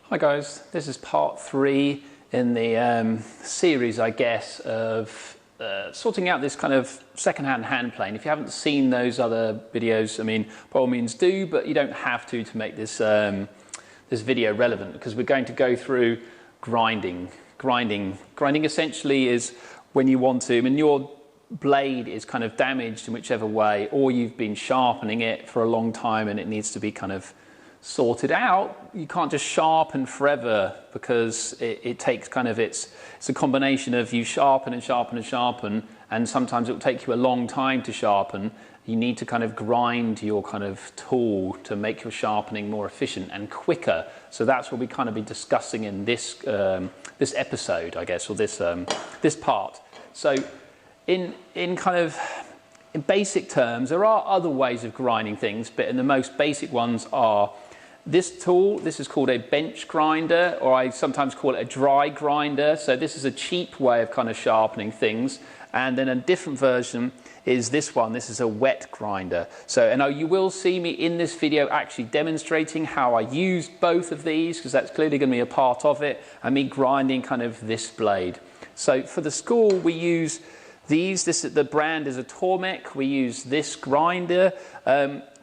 Hi guys, this is part 3 in the series, I guess, of sorting out this kind of second-hand hand plane. If you haven't seen those other videos, I mean, by all means do, but you don't have to make this this video relevant, because we're going to go through grinding. Grinding essentially is when you want to, when your blade is kind of damaged in whichever way, or you've been sharpening it for a long time and it needs to be kind of sorted out. You can't just sharpen forever, because it takes kind of, it's a combination of you sharpen and sharpen and sharpen, and sometimes it will take you a long time to sharpen. You need to kind of grind your kind of tool to make your sharpening more efficient and quicker. So that's what we kind of be discussing in this this episode, I guess, or this this part. So in basic terms, there are other ways of grinding things, but in the most basic ones are this tool. This is called a bench grinder, or I sometimes call it a dry grinder. So this is a cheap way of kind of sharpening things. And then a different version is this one. This is a wet grinder. So, and you will see me in this video actually demonstrating how I use both of these, because that's clearly going to be a part of it, and me grinding kind of this blade. So for the school, we use these. The brand is a Tormek. We use this grinder.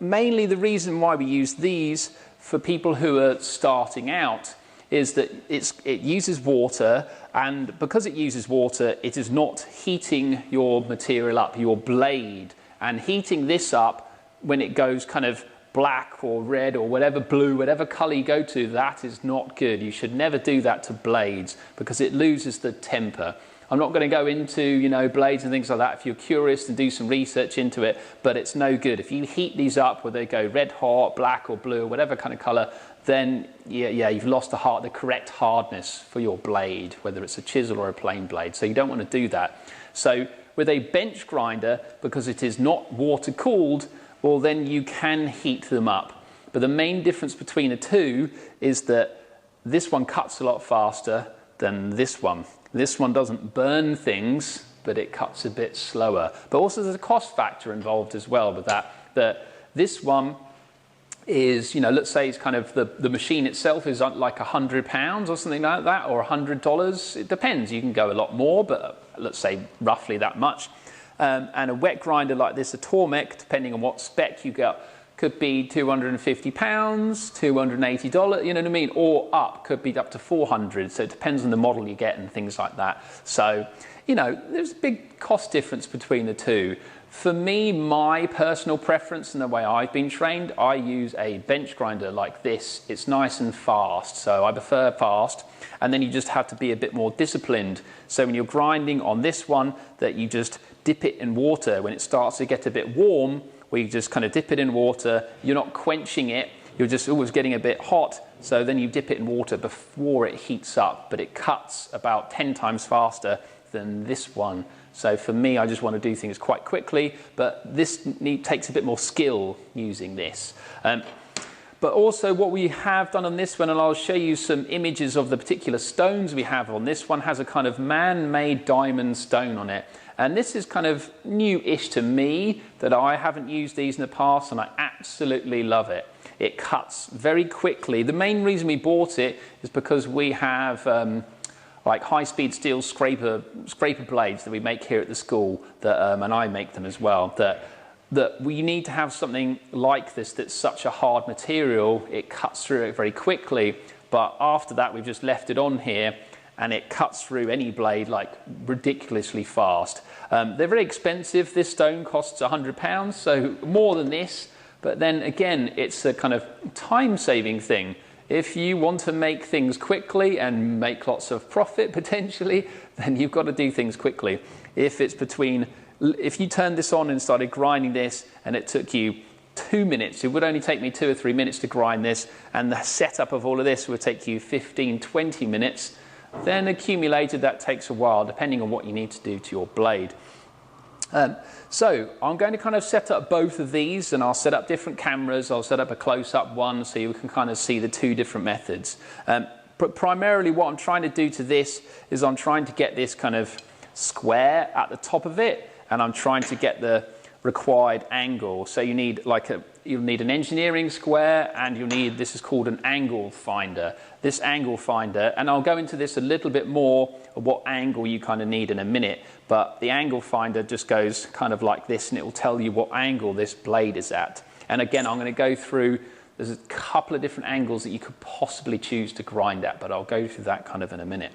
Mainly the reason why we use these for people who are starting out is that it uses water, and because it uses water, it is not heating your material up, your blade. And heating this up when it goes kind of black or red or whatever, blue, whatever color you go to, that is not good. You should never do that to blades, because it loses the temper. I'm not going to go into, you know, blades and things like that. If you're curious, to do some research into it, but it's no good. If you heat these up where they go red hot, black or blue, whatever kind of color, then yeah, you've lost the correct hardness for your blade, whether it's a chisel or a plain blade. So you don't want to do that. So with a bench grinder, because it is not water cooled, well, then you can heat them up. But the main difference between the two is that this one cuts a lot faster than this one. This one doesn't burn things, but it cuts a bit slower. But also there's a cost factor involved as well with that. That this one is, you know, let's say it's kind of the machine itself is like £100 or something like that, or $100. It depends. You can go a lot more, but let's say roughly that much. And a wet grinder like this, a Tormek, depending on what spec you get, could be £250, $280, you know what I mean? Or up, could be up to 400. So it depends on the model you get and things like that. So, you know, there's a big cost difference between the two. For me, my personal preference and the way I've been trained, I use a bench grinder like this. It's nice and fast, so I prefer fast. And then you just have to be a bit more disciplined. So when you're grinding on this one, that you just dip it in water. When it starts to get a bit warm, where you just kind of dip it in water, you're not quenching it, you're just always getting a bit hot, so then you dip it in water before it heats up, but it cuts about 10 times faster than this one. So for me, I just want to do things quite quickly, but this takes a bit more skill using this. But also what we have done on this one, and I'll show you some images of the particular stones we have on this one, has a kind of man-made diamond stone on it. And this is kind of new-ish to me, that I haven't used these in the past, and I absolutely love it. It cuts very quickly. The main reason we bought it is because we have like high-speed steel scraper blades that we make here at the school, that, and I make them as well, that we need to have something like this that's such a hard material. It cuts through it very quickly, but after that we've just left it on here, and it cuts through any blade like ridiculously fast. They're very expensive. This stone costs £100, so more than this, but then again, it's a kind of time-saving thing. If you want to make things quickly and make lots of profit potentially, then you've got to do things quickly. If you turned this on and started grinding this, and it took you 2 minutes, it would only take me 2 or 3 minutes to grind this, and the setup of all of this would take you 15, 20 minutes, then accumulated that takes a while, depending on what you need to do to your blade. So I'm going to kind of set up both of these, and I'll set up different cameras. I'll set up a close-up one so you can kind of see the two different methods. But primarily what I'm trying to do to this is I'm trying to get this kind of square at the top of it, and I'm trying to get the required angle. So you need you'll need an engineering square, and you'll need, this is called an angle finder. This angle finder, and I'll go into this a little bit more of what angle you kind of need in a minute, but the angle finder just goes kind of like this, and it will tell you what angle this blade is at. And again, I'm going to go through, there's a couple of different angles that you could possibly choose to grind at, but I'll go through that kind of in a minute.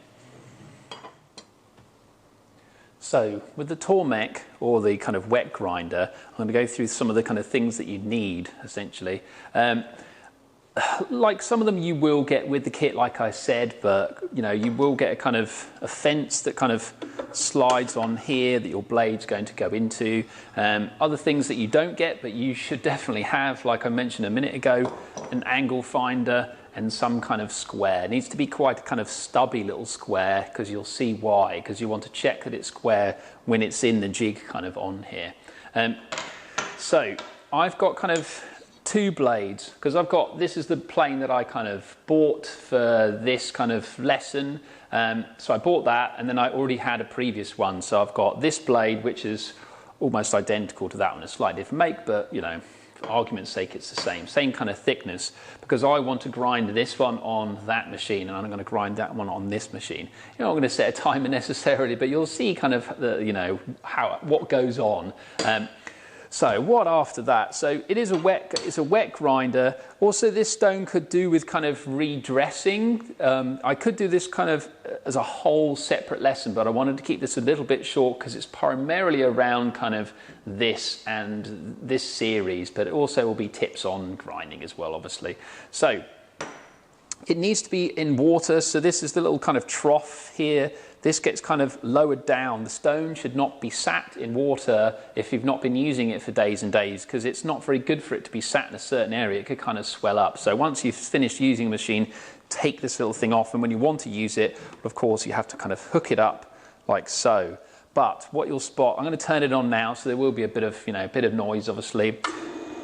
So with the Tormek, or the kind of wet grinder, I'm going to go through some of the kind of things that you need, essentially. Like some of them you will get with the kit, like I said, but you know, you will get a kind of a fence that kind of slides on here that your blade's going to go into. Other things that you don't get, but you should definitely have, like I mentioned a minute ago, an angle finder and some kind of square. It needs to be quite a kind of stubby little square, because you'll see why, because you want to check that it's square when it's in the jig kind of on here. So I've got kind of two blades, because I've got, this is the plane that I kind of bought for this kind of lesson. So I bought that, and then I already had a previous one. So I've got this blade, which is almost identical to that one, a slightly different make, but you know, for argument's sake, it's the same kind of thickness, because I want to grind this one on that machine, and I'm going to grind that one on this machine. You're not going to set a timer necessarily, but you'll see kind of the, you know, what goes on. So what after that? So it is it's a wet grinder. Also, this stone could do with kind of redressing. I could do this kind of as a whole separate lesson, but I wanted to keep this a little bit short because it's primarily around kind of this and this series, but it also will be tips on grinding as well, obviously. So it needs to be in water. So this is the little kind of trough here. This gets kind of lowered down. The stone should not be sat in water if you've not been using it for days and days, because it's not very good for it to be sat in a certain area. It could kind of swell up. So once you've finished using the machine, take this little thing off, and when you want to use it, of course, you have to kind of hook it up like so. But what you'll spot, I'm going to turn it on now, so there will be a bit of, you know, a bit of noise, obviously.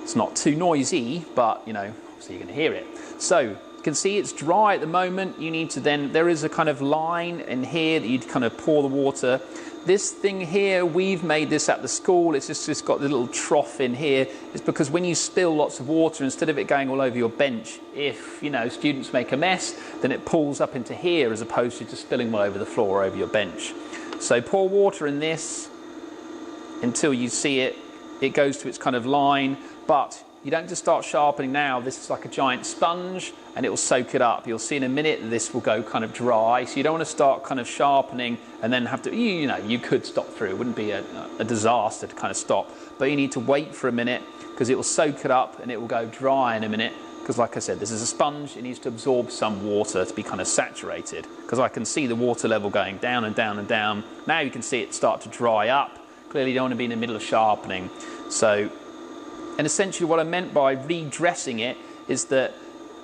It's not too noisy, but, you know, obviously you're going to hear it. So you can see it's dry at the moment. You need to then, there is a kind of line in here that you'd kind of pour the water. This thing here, we've made this at the school. It's just got the little trough in here. It's because when you spill lots of water, instead of it going all over your bench, if, you know, students make a mess, then it pulls up into here as opposed to just spilling all over the floor or over your bench. So pour water in this until you see it. It goes to its kind of line, but you don't just start sharpening now. This is like a giant sponge, and it will soak it up. You'll see in a minute that this will go kind of dry. So you don't want to start kind of sharpening and then have to, you know, you could stop through. It wouldn't be a disaster to kind of stop. But you need to wait for a minute, because it will soak it up and it will go dry in a minute. Because like I said, this is a sponge. It needs to absorb some water to be kind of saturated. Because I can see the water level going down and down and down. Now you can see it start to dry up. Clearly you don't want to be in the middle of sharpening. So, and essentially what I meant by redressing it is that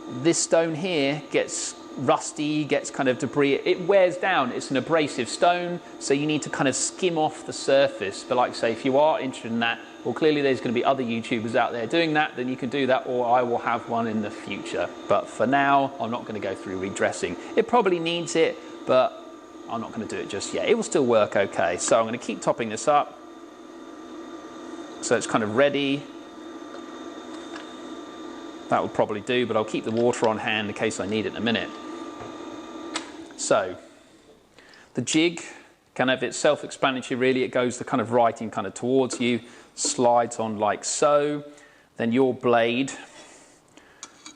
this stone here gets rusty, gets kind of debris. It wears down. It's an abrasive stone, so you need to kind of skim off the surface. But like I say, if you are interested in that, well, clearly there's going to be other YouTubers out there doing that, then you can do that, or I will have one in the future. But for now, I'm not going to go through redressing. It probably needs it, but I'm not going to do it just yet. It will still work okay. So I'm going to keep topping this up. So it's kind of ready. That would probably do, but I'll keep the water on hand in case I need it in a minute. So the jig, kind of, it's self-explanatory really. It goes the kind of writing kind of towards you, slides on like so. Then your blade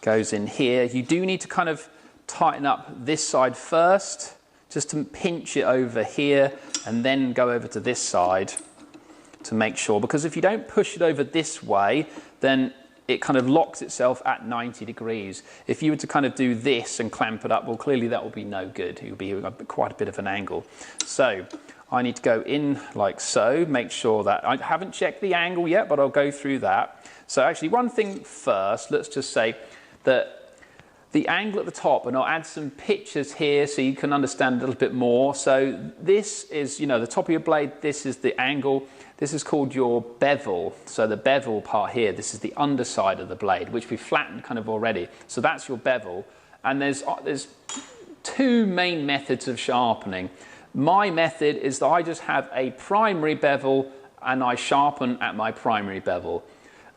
goes in here. You do need to kind of tighten up this side first, just to pinch it over here, and then go over to this side to make sure. Because if you don't push it over this way, then it kind of locks itself at 90 degrees. If you were to kind of do this and clamp it up, well, clearly that will be no good. It will be quite a bit of an angle. So I need to go in like so, make sure that, I haven't checked the angle yet, but I'll go through that. So actually one thing first, let's just say that the angle at the top, and I'll add some pictures here so you can understand a little bit more. So this is, you know, the top of your blade, this is the angle. This is called your bevel. So the bevel part here, this is the underside of the blade, which we flattened kind of already. So that's your bevel. And there's two main methods of sharpening. My method is that I just have a primary bevel and I sharpen at my primary bevel.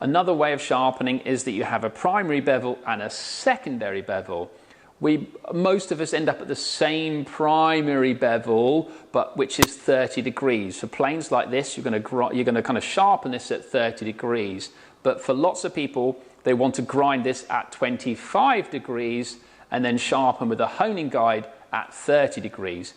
Another way of sharpening is that you have a primary bevel and a secondary bevel. Most of us end up at the same primary bevel, but which is 30 degrees. For planes like this, you're going to kind of sharpen this at 30 degrees. But for lots of people, they want to grind this at 25 degrees and then sharpen with a honing guide at 30 degrees.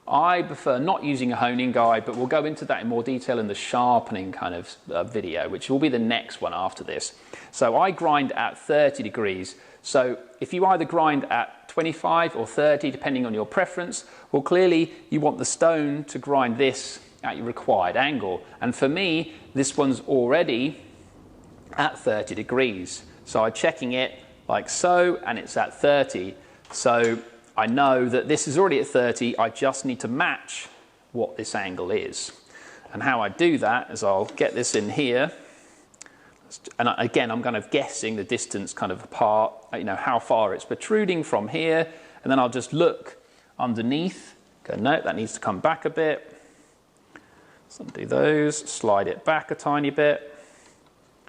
I prefer not using a honing guide, but we'll go into that in more detail in the sharpening kind of video, which will be the next one after this. So I grind at 30 degrees. So if you either grind at 25 or 30, depending on your preference, well, clearly you want the stone to grind this at your required angle. And for me, this one's already at 30 degrees. So I'm checking it like so, and it's at 30. So I know that this is already at 30, I just need to match what this angle is. And how I do that is I'll get this in here, and again I'm kind of guessing the distance kind of apart, you know, how far it's protruding from here, and then I'll just look underneath, go no, that needs to come back a bit. So undo those, slide it back a tiny bit,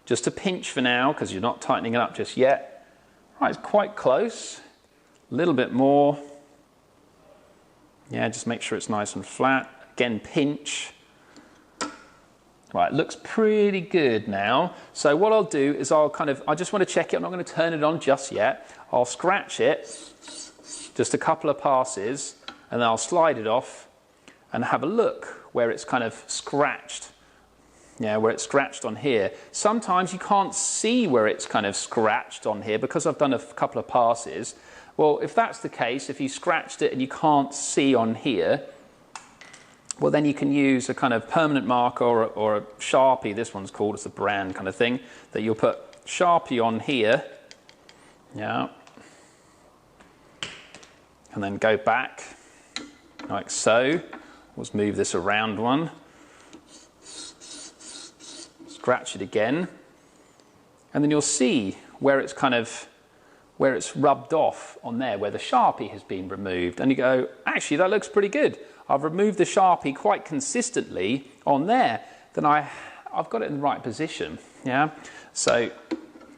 just a pinch for now because you're not tightening it up just yet. Right, it's quite close. A little bit more. Yeah, just make sure it's nice and flat. Again, pinch. Right, it looks pretty good now. So what I'll do is I just want to check it. I'm not going to turn it on just yet. I'll scratch it, just a couple of passes, and then I'll slide it off and have a look where it's kind of scratched. Yeah, where it's scratched on here. Sometimes you can't see where it's kind of scratched on here because I've done a couple of passes. Well, if that's the case, if you scratched it and you can't see on here, well, then you can use a kind of permanent marker or a Sharpie, this one's called, it's a brand kind of thing, that you'll put Sharpie on here, yeah, and then go back, like so. Let's move this around one. Scratch it again, and then you'll see where it's kind of where it's rubbed off on there, where the Sharpie has been removed. And you go, actually, that looks pretty good. I've removed the Sharpie quite consistently on there. Then I've got it in the right position, yeah? So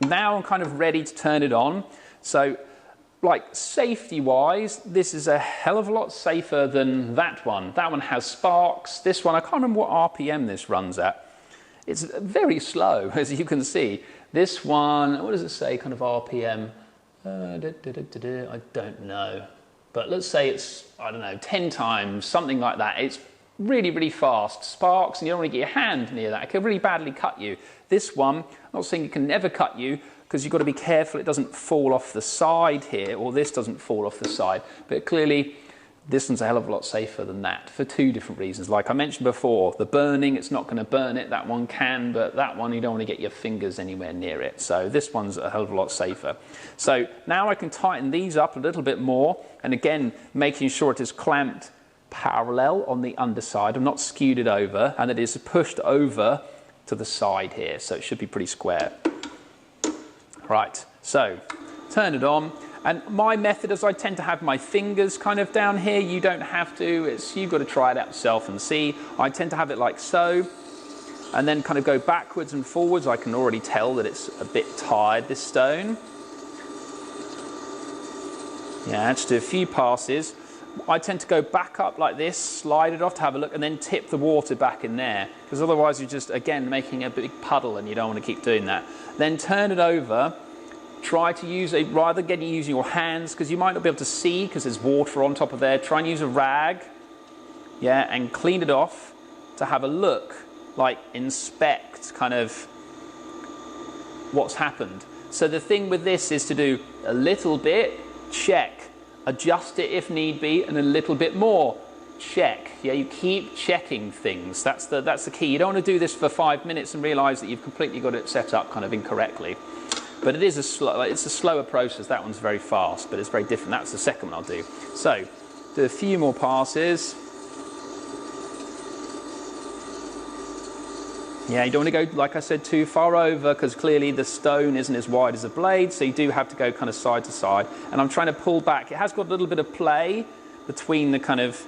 now I'm kind of ready to turn it on. So, like, safety-wise, this is a hell of a lot safer than that one. That one has sparks. This one, I can't remember what RPM this runs at. It's very slow, as you can see. This one, what does it say, kind of RPM? I don't know, but let's say it's, I don't know, 10 times, something like that. It's really, really fast. Sparks, and you don't want to get your hand near that. It can really badly cut you. This one, I'm not saying it can never cut you, because you've got to be careful it doesn't fall off the side here, or this doesn't fall off the side. But clearly, this one's a hell of a lot safer than that for two different reasons. Like I mentioned before, the burning, it's not going to burn it. That one can, but that one, you don't want to get your fingers anywhere near it. So this one's a hell of a lot safer. So now I can tighten these up a little bit more. And again, making sure it is clamped parallel on the underside. I'm not skewed it over, and it is pushed over to the side here. So it should be pretty square. Right, so turn it on. And my method is I tend to have my fingers kind of down here. You don't have to. You've got to try it out yourself and see. I tend to have it like so, and then kind of go backwards and forwards. I can already tell that it's a bit tired, this stone. Yeah, just do a few passes. I tend to go back up like this, slide it off to have a look, and then tip the water back in there. Because otherwise you're just, again, making a big puddle, and you don't want to keep doing that. Then turn it over. Try to use rather than using your hands, because you might not be able to see because there's water on top of there. Try and use a rag, yeah, and clean it off to have a look, like inspect kind of what's happened. So the thing with this is to do a little bit, check, adjust it if need be, and a little bit more, check. Yeah, you keep checking things. That's the key. You don't want to do this for 5 minutes and realise that you've completely got it set up kind of incorrectly. But it is it's a slower process. That one's very fast, but it's very different. That's the second one I'll do. So, do a few more passes. Yeah, you don't want to go, like I said, too far over, because clearly the stone isn't as wide as the blade, so you do have to go kind of side to side. And I'm trying to pull back. It has got a little bit of play between the kind of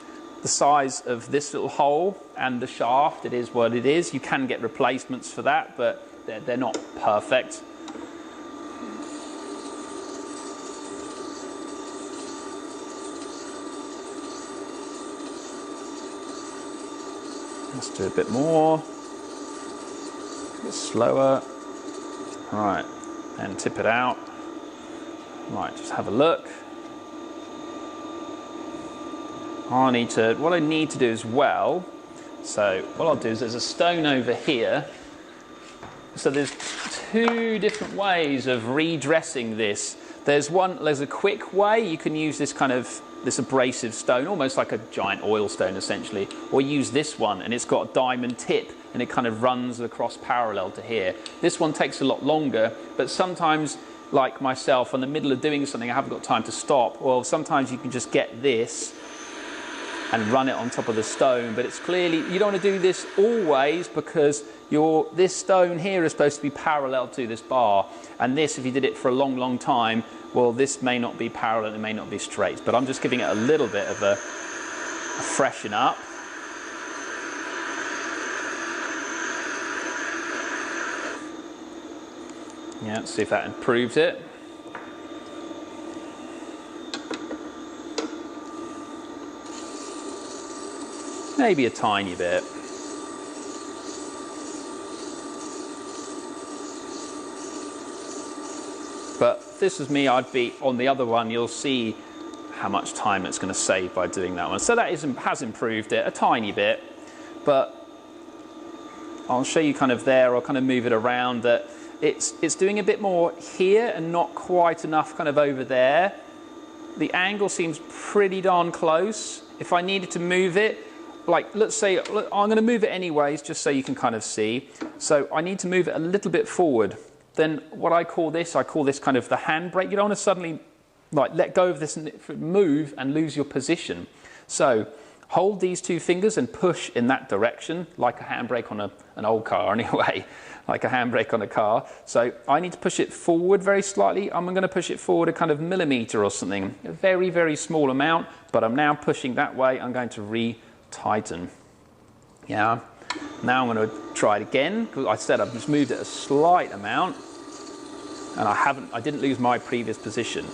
the size of this little hole and the shaft, it is what it is. You can get replacements for that, but they're not perfect. Let's do a bit more, a bit slower. Right, and tip it out. Right, just have a look. What I need to do as well, so what I'll do is there's a stone over here. So there's two different ways of redressing this. There's a quick way. You can use this this abrasive stone, almost like a giant oil stone essentially, or use this one and it's got a diamond tip and it kind of runs across parallel to here. This one takes a lot longer, but sometimes, like myself, in the middle of doing something I haven't got time to stop, well, sometimes you can just get this and run it on top of the stone, but it's clearly, you don't want to do this always because this stone here is supposed to be parallel to this bar, and this, if you did it for a long, long time, well, this may not be parallel, it may not be straight, but I'm just giving it a little bit of a freshen up. Yeah, let's see if that improves it. Maybe a tiny bit. But if this was me, I'd be on the other one. You'll see how much time it's going to save by doing that one. So that has improved it a tiny bit, but I'll show you kind of there, or kind of move it around, that it's doing a bit more here and not quite enough kind of over there. The angle seems pretty darn close. If I needed to move it, like let's say, I'm going to move it anyways just so you can kind of see. So I need to move it a little bit forward. Then what I call this kind of the handbrake. You don't want to suddenly like let go of this and move and lose your position. So hold these two fingers and push in that direction, like a handbrake on an old car anyway, like a handbrake on a car. So I need to push it forward very slightly. I'm going to push it forward a kind of millimetre or something, a very, very small amount, but I'm now pushing that way. I'm going to re-tighten. Yeah. Now I'm going to try it again, because I said I've just moved it a slight amount, and I didn't lose my previous position.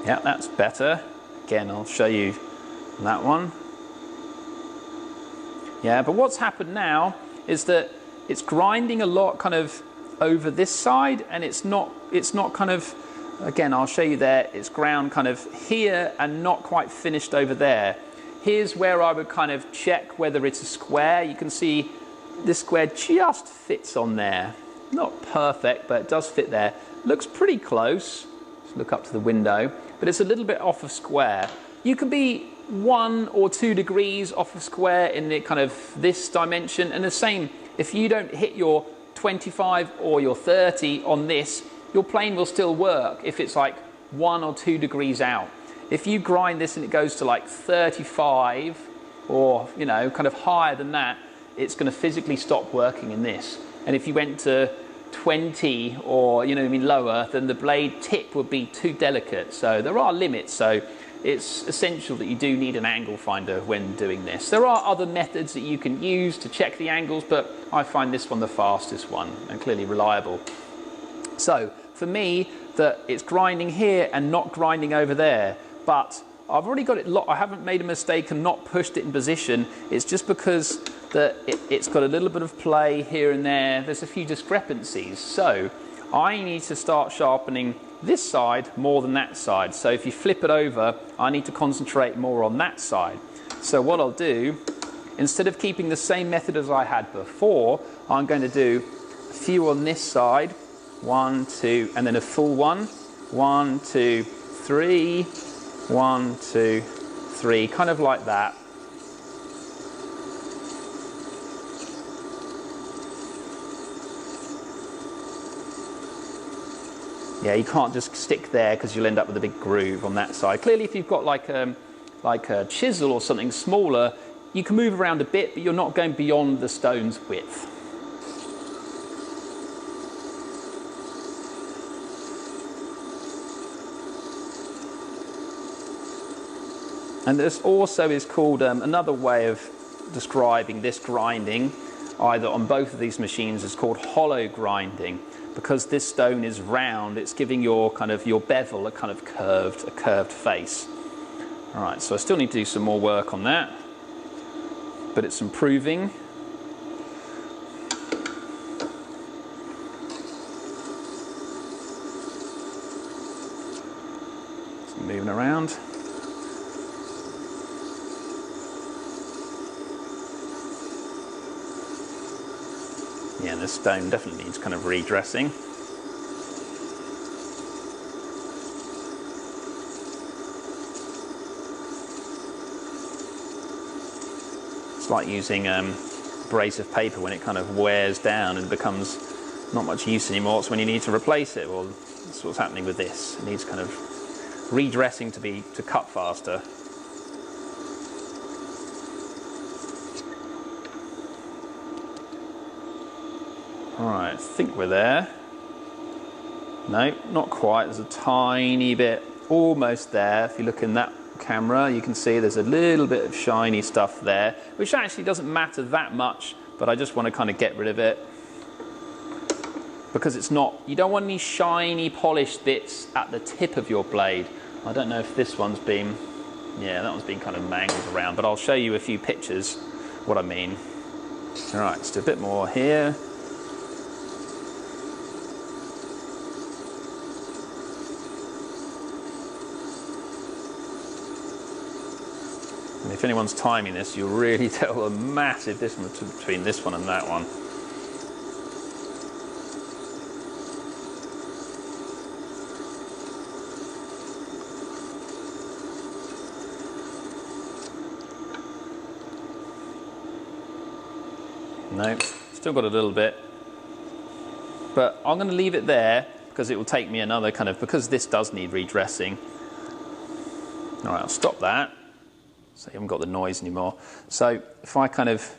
Yeah, that's better. Again, I'll show you that one. Yeah, but what's happened now is that it's grinding a lot kind of over this side, and it's not kind of, again, I'll show you there, it's ground kind of here and not quite finished over there. Here's where I would kind of check whether it's a square. You can see this square just fits on there. Not perfect, but it does fit there. Looks pretty close. Let's look up to the window, but it's a little bit off of square. You can be 1 or 2 degrees off of square in the kind of this dimension, and the same if you don't hit your 25 or your 30 on this, your plane will still work if it's like 1 or 2 degrees out. If you grind this and it goes to like 35 or kind of higher than that, it's going to physically stop working in this. And if you went to 20 or lower, then the blade tip would be too delicate. So there are limits. So it's essential that you do need an angle finder when doing this. There are other methods that you can use to check the angles, but I find this one the fastest one and clearly reliable. So for me, that it's grinding here and not grinding over there, but I've already got it locked. I haven't made a mistake and not pushed it in position. It's just because that it's got a little bit of play here and there. There's a few discrepancies. So I need to start sharpening this side more than that side. So if you flip it over, I need to concentrate more on that side. So what I'll do, instead of keeping the same method as I had before, I'm going to do a few on this side, 1, 2, and then a full one, 1, 2, 3, 1, 2, 3, kind of like that. Yeah, you can't just stick there because you'll end up with a big groove on that side. Clearly, if you've got like a chisel or something smaller, you can move around a bit, but you're not going beyond the stone's width. And this also is called, another way of describing this grinding, either on both of these machines, is called hollow grinding. Because this stone is round, it's giving your bevel a kind of curved face. All right, so I still need to do some more work on that, but it's improving. It's moving around. Yeah, this stone definitely needs kind of redressing. It's like using abrasive paper when it kind of wears down and becomes not much use anymore. It's when you need to replace it. Well, that's what's happening with this. It needs kind of redressing to cut faster. Alright, I think we're there. No, not quite. There's a tiny bit, almost there. If you look in that camera, you can see there's a little bit of shiny stuff there, which actually doesn't matter that much, but I just want to kind of get rid of it. Because it's not, you don't want any shiny polished bits at the tip of your blade. I don't know if this one's been, yeah, that one's been kind of mangled around, but I'll show you a few pictures what I mean. Alright, let's do a bit more here. And if anyone's timing this, you'll really tell a massive difference between this one and that one. No, still got a little bit. But I'm going to leave it there because it will take me another because this does need redressing. All right, I'll stop that. So you haven't got the noise anymore. So if I kind of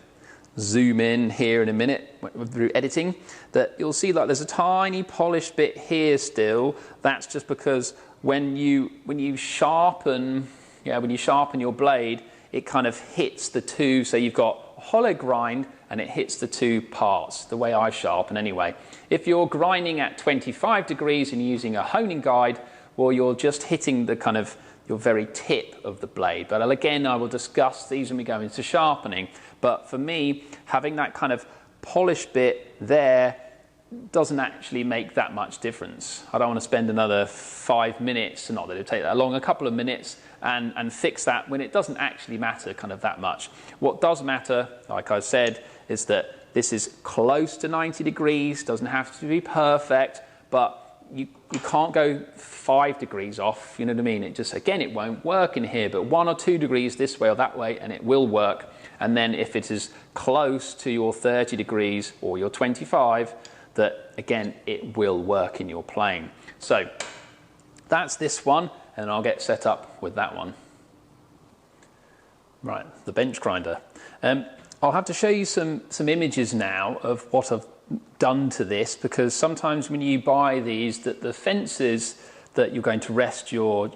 zoom in here in a minute through editing, that you'll see like there's a tiny polished bit here still. That's just because when you sharpen your blade, it kind of hits the two. So you've got hollow grind and it hits the two parts, the way I sharpen anyway. If you're grinding at 25 degrees and using a honing guide, well, you're just hitting the your very tip of the blade. But again, I will discuss these when we go into sharpening. But for me, having that kind of polished bit there doesn't actually make that much difference. I don't want to spend another 5 minutes, not that it'll take that long, a couple of minutes and fix that when it doesn't actually matter that much. What does matter, like I said, is that this is close to 90 degrees, doesn't have to be perfect, but you can't go 5 degrees off, you know what I mean? It just, again, it won't work in here, but 1 or 2 degrees this way or that way, and it will work. And then if it is close to your 30 degrees or your 25, that, again, it will work in your plane. So that's this one, and I'll get set up with that one. Right, the bench grinder. I'll have to show you some images now of what I've done to this, because sometimes when you buy these, that the fences that you're going to rest your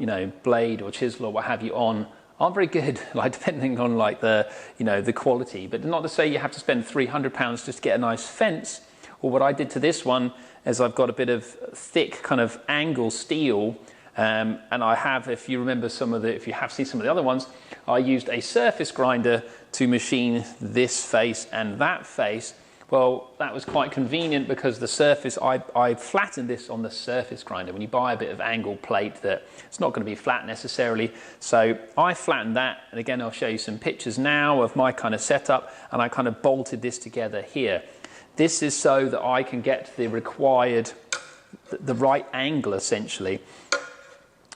blade or chisel or what have you on aren't very good, depending on the quality. But not to say you have to spend £300 just to get a nice fence. Or what I did to this one is I've got a bit of thick angle steel, and I have, if you remember if you have seen some of the other ones, I used a surface grinder to machine this face and that face. Well, that was quite convenient because the surface, I flattened this on the surface grinder. When you buy a bit of angle plate, that it's not going to be flat necessarily. So I flattened that, and again, I'll show you some pictures now of my setup, and I bolted this together here. This is so that I can get the required, the right angle essentially.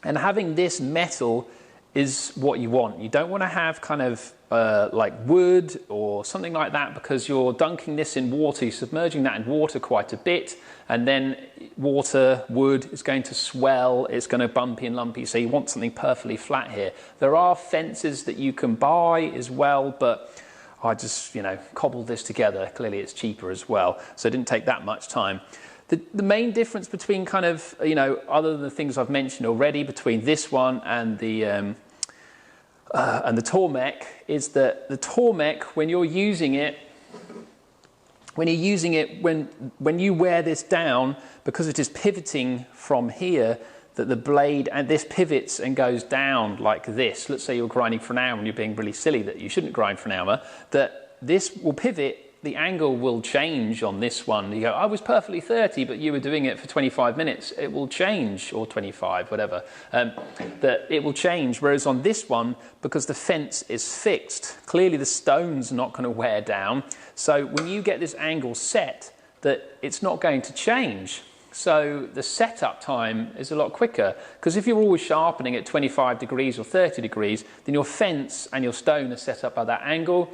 And having this metal is what you want. You don't want to have kind of like wood or something like that, because you're dunking this in water, you're submerging that in water quite a bit, and then wood is going to swell, it's going to bumpy and lumpy, so you want something perfectly flat here. There are fences that you can buy as well, but I just, cobbled this together. Clearly it's cheaper as well, so it didn't take that much time. The main difference between kind of, other than the things I've mentioned already, between this one and the Tormek, is that the Tormek, when you're using it, when you wear this down, because it is pivoting from here, that the blade, and this pivots and goes down like this. Let's say you're grinding for an hour and you're being really silly that you shouldn't grind for an hour, that this will pivot. The angle will change on this one. You go, I was perfectly 30, but you were doing it for 25 minutes. It will change, or 25, whatever. That it will change. Whereas on this one, because the fence is fixed, clearly the stone's not going to wear down. So when you get this angle set, that it's not going to change. So the setup time is a lot quicker, because if you're always sharpening at 25 degrees or 30 degrees, then your fence and your stone are set up at that angle,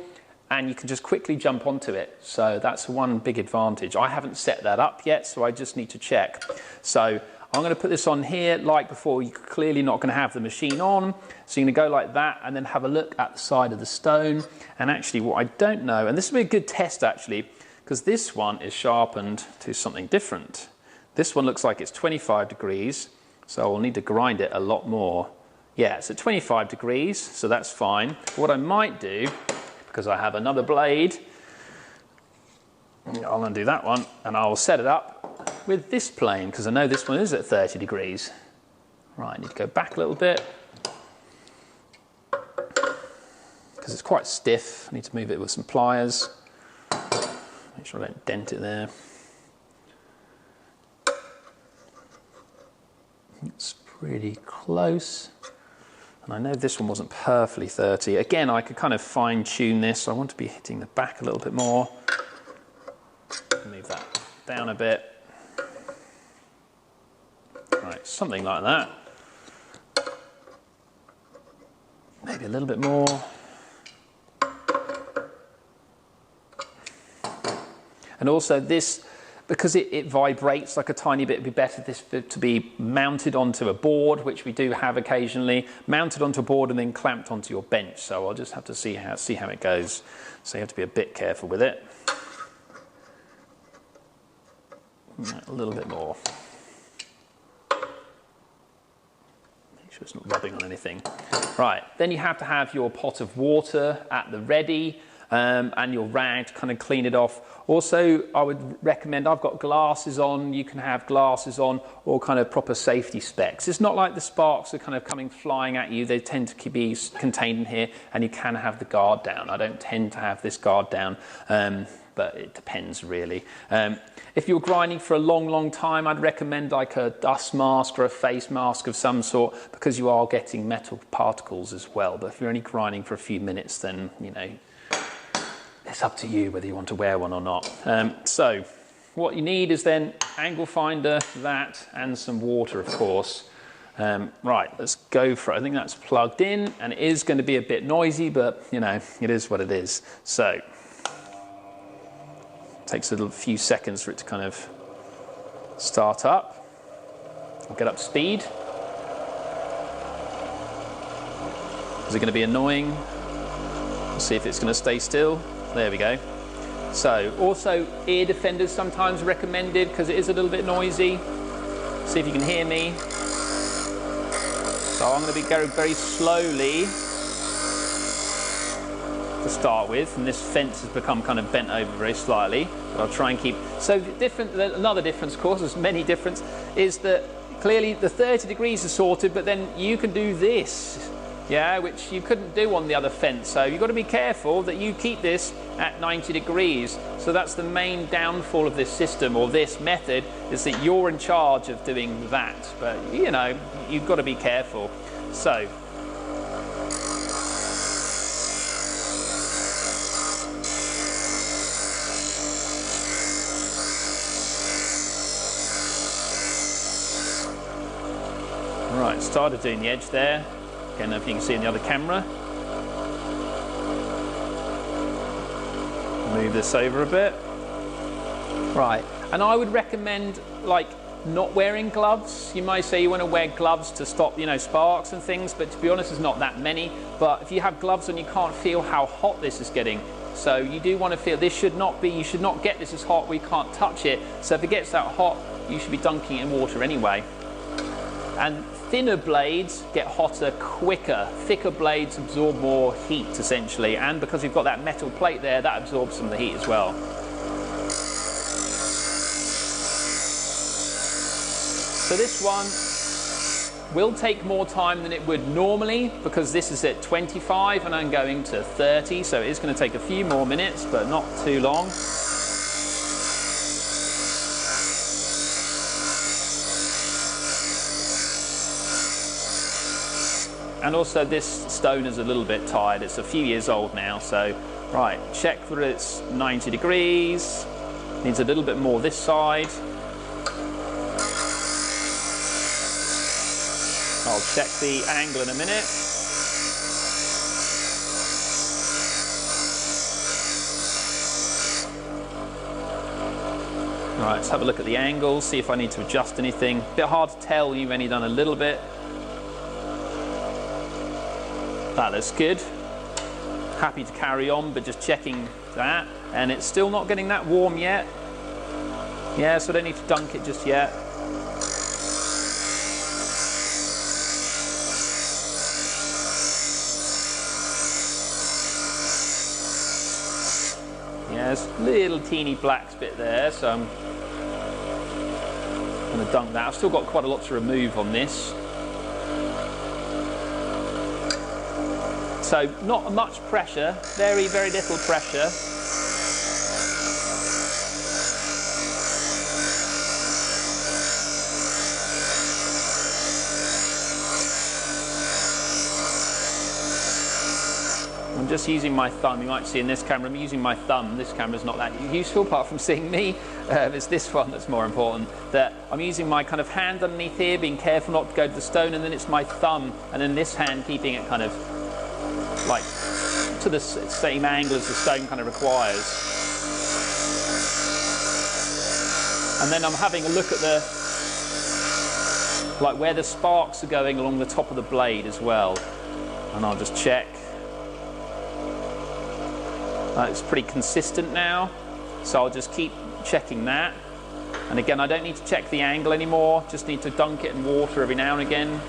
and you can just quickly jump onto it. So that's one big advantage. I haven't set that up yet, so I just need to check. So I'm going to put this on here. Like before, you're clearly not going to have the machine on, so you're going to go like that and then have a look at the side of the stone. And actually what I don't know, and this will be a good test actually, because this one is sharpened to something different. This one looks like it's 25 degrees, so I'll need to grind it a lot more. Yeah, it's at 25 degrees, so that's fine. What I might do, because I have another blade, I'll undo that one and I'll set it up with this plane, because I know this one is at 30 degrees. Right, I need to go back a little bit because it's quite stiff. I need to move it with some pliers. Make sure I don't dent it there. It's pretty close. And I know this one wasn't perfectly 30. Again, I could kind of fine tune this. I want to be hitting the back a little bit more. Move that down a bit. Right, something like that. Maybe a little bit more. And also this, because it vibrates like a tiny bit, it'd be better this to be mounted onto a board, which we do have occasionally, mounted onto a board and then clamped onto your bench. So I'll just have to see how it goes. So you have to be a bit careful with it. A little bit more. Make sure it's not rubbing on anything. Right, then you have to have your pot of water at the ready. And your rag to kind of clean it off. Also, I would recommend, I've got glasses on, you can have glasses on, or kind of proper safety specs. It's not like the sparks are kind of coming flying at you. They tend to be contained in here, and you can have the guard down. I don't tend to have this guard down, but it depends really. If you're grinding for a long time, I'd recommend like a dust mask or a face mask of some sort, because you are getting metal particles as well. But if you're only grinding for a few minutes, then, it's up to you whether you want to wear one or not. So what you need is then angle finder, that, and some water, of course. Right, let's go for it. I think that's plugged in, and it is going to be a bit noisy, but it is what it is. So it takes a few seconds for it to kind of start up. I'll get up to speed. Is it going to be annoying? Let's see if it's going to stay still. There we go. So also ear defenders sometimes recommended, because it is a little bit noisy. See if you can hear me. So I'm going to be going very slowly to start with, and this fence has become kind of bent over very slightly, but I'll try and keep. So another difference, of course, there's many difference, is that clearly the 30 degrees is sorted, but then you can do this. Yeah, which you couldn't do on the other fence. So you've got to be careful that you keep this at 90 degrees. So that's the main downfall of this system, or this method, is that you're in charge of doing that. But, you've got to be careful. So. Right, started doing the edge there. Again, if you can see in the other camera. Move this over a bit. Right, and I would recommend like not wearing gloves. You might say you want to wear gloves to stop, you know, sparks and things, but to be honest, there's not that many. But if you have gloves on, you can't feel how hot this is getting. So you do want to feel, this should not be, you should not get this as hot where you can't touch it. So if it gets that hot, you should be dunking it in water anyway. And thinner blades get hotter quicker. Thicker blades absorb more heat essentially, and because you've got that metal plate there, that absorbs some of the heat as well. So this one will take more time than it would normally because this is at 25 and I'm going to 30, so it is going to take a few more minutes, but not too long. And also this stone is a little bit tired, it's a few years old now, so right, check that it's 90 degrees, needs a little bit more this side. I'll check the angle in a minute. Right, let's have a look at the angle, see if I need to adjust anything. A bit hard to tell, you've only done a little bit. That looks good. Happy to carry on, but just checking that. And it's still not getting that warm yet. Yeah, so I don't need to dunk it just yet. Yeah, there's a little teeny black bit there, so I'm going to dunk that. I've still got quite a lot to remove on this. So not much pressure, very, very little pressure. I'm just using my thumb. You might see in this camera, I'm using my thumb. This camera's not that useful apart from seeing me. It's this one that's more important. That I'm using my kind of hand underneath here, being careful not to go to the stone, and then it's my thumb, and then this hand keeping it kind of like to the same angle as the stone kind of requires. And then I'm having a look at the, like where the sparks are going along the top of the blade as well. And I'll just check. It's pretty consistent now, so I'll just keep checking that. And again, I don't need to check the angle anymore, just need to dunk it in water every now and again.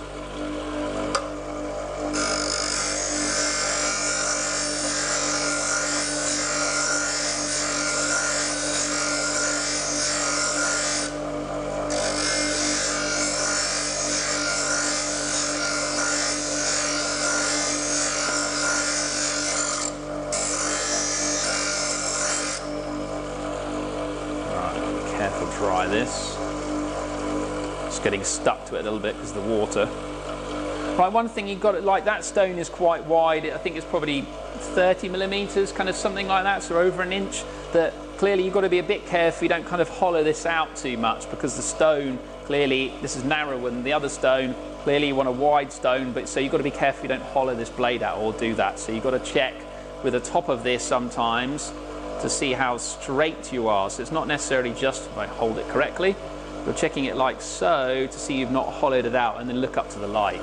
Dry this. It's getting stuck to it a little bit because of the water. Right, one thing you've got it like that stone is quite wide. I think it's probably 30 millimeters, kind of something like that, so over an inch. That clearly you've got to be a bit careful you don't kind of hollow this out too much because the stone, clearly this is narrower than the other stone. Clearly you want a wide stone, but so you've got to be careful you don't hollow this blade out or do that. So you've got to check with the top of this sometimes to see how straight you are. So it's not necessarily just if I hold it correctly. You're checking it like so to see you've not hollowed it out, and then look up to the light.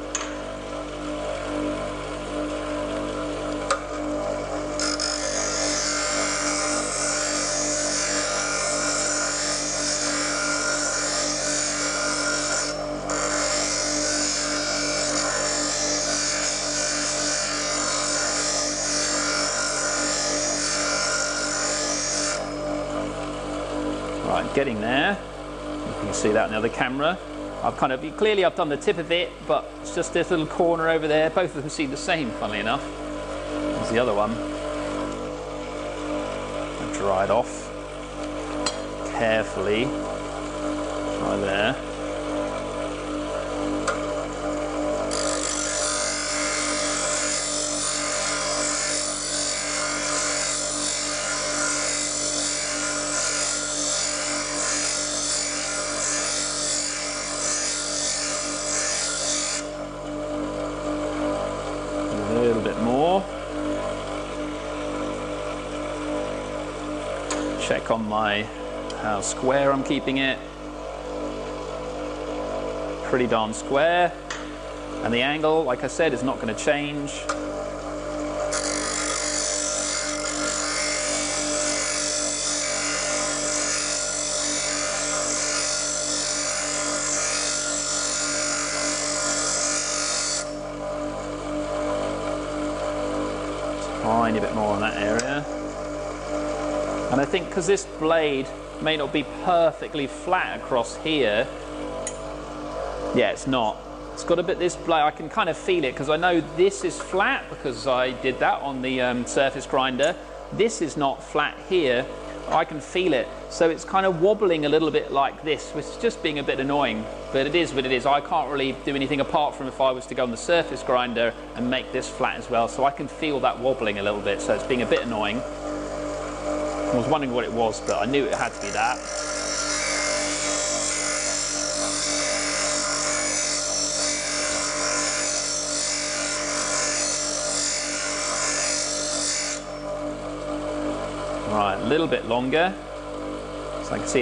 Right, getting there. You can see that in the other camera. I've kind of, clearly I've done the tip of it, but it's just this little corner over there. Both of them seem the same, funnily enough, as the other one. I dry it off carefully. Right there. check on how square I'm keeping it. Pretty darn square. And the angle, like I said, is not going to change. Tiny bit more on that area. And I think because this blade may not be perfectly flat across here, yeah, it's not. It's got a bit, this blade, I can kind of feel it because I know this is flat because I did that on the surface grinder. This is not flat here. I can feel it. So it's kind of wobbling a little bit like this, which is just being a bit annoying. But it is what it is. I can't really do anything apart from if I was to go on the surface grinder and make this flat as well. So I can feel that wobbling a little bit. So it's being a bit annoying. I was wondering what it was, but I knew it had to be that. Right, a little bit longer. So I can see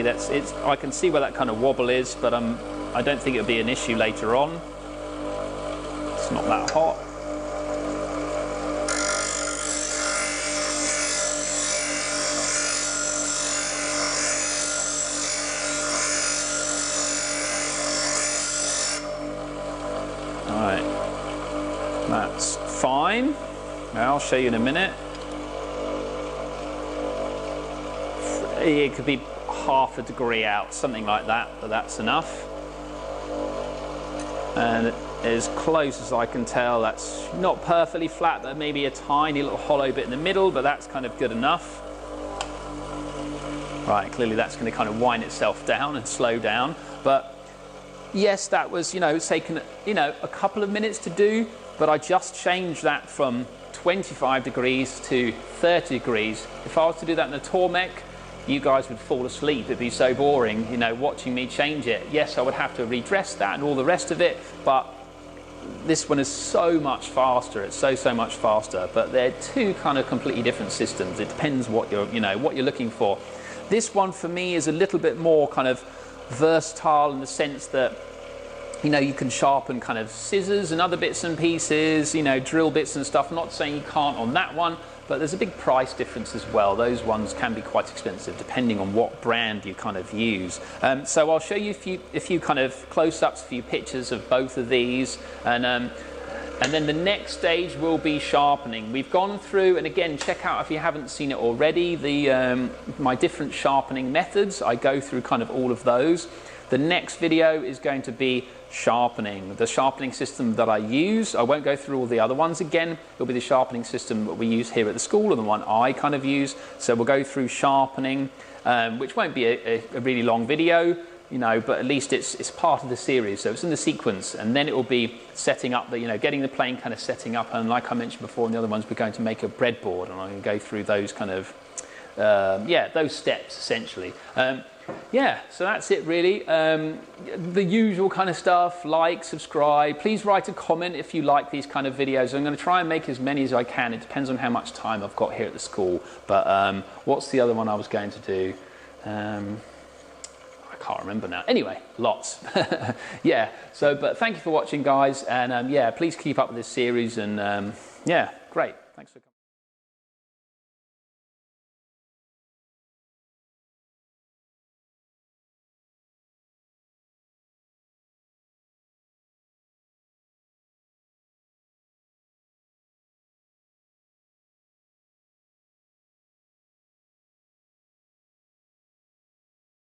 I can see where that kind of wobble is, but I don't think it'll be an issue later on. It's not that hot. All right, that's fine. Now I'll show you in a minute. It could be half a degree out, something like that, but that's enough. And as close as I can tell, that's not perfectly flat, but maybe a tiny little hollow bit in the middle, but that's kind of good enough. Right, clearly that's going to kind of wind itself down and slow down. But yes, that was, it's taken, a couple of minutes to do, but I just changed that from 25 degrees to 30 degrees. If I was to do that in the Tormek, you guys would fall asleep. It'd be so boring, watching me change it. Yes, I would have to redress that and all the rest of it, but this one is so much faster. It's so much faster. But they're two kind of completely different systems. It depends what you're, what you're looking for. This one for me is a little bit more kind of versatile in the sense that, you can sharpen kind of scissors and other bits and pieces, drill bits and stuff. I'm not saying you can't on that one, but there's a big price difference as well. Those ones can be quite expensive depending on what brand you kind of use. So I'll show you a few kind of close-ups, a few pictures of both of these, and then the next stage will be sharpening. We've gone through, and again, check out if you haven't seen it already, my different sharpening methods. I go through kind of all of those. The next video is going to be sharpening, the sharpening system that I use. I won't go through all the other ones again. It'll be the sharpening system that we use here at the school and the one I kind of use. So we'll go through sharpening, which won't be a really long video, but at least it's part of the series. So it's in the sequence, and then it will be setting up getting the plane kind of setting up. And like I mentioned before in the other ones, we're going to make a breadboard, and I'm going to go through those kind of, those steps essentially. Yeah, so that's it really. The usual kind of stuff, like, subscribe. Please write a comment if you like these kind of videos. I'm going to try and make as many as I can. It depends on how much time I've got here at the school. But what's the other one I was going to do? I can't remember now. Anyway, lots. Yeah, but thank you for watching, guys. And yeah, please keep up with this series. And yeah, great. Thanks for coming.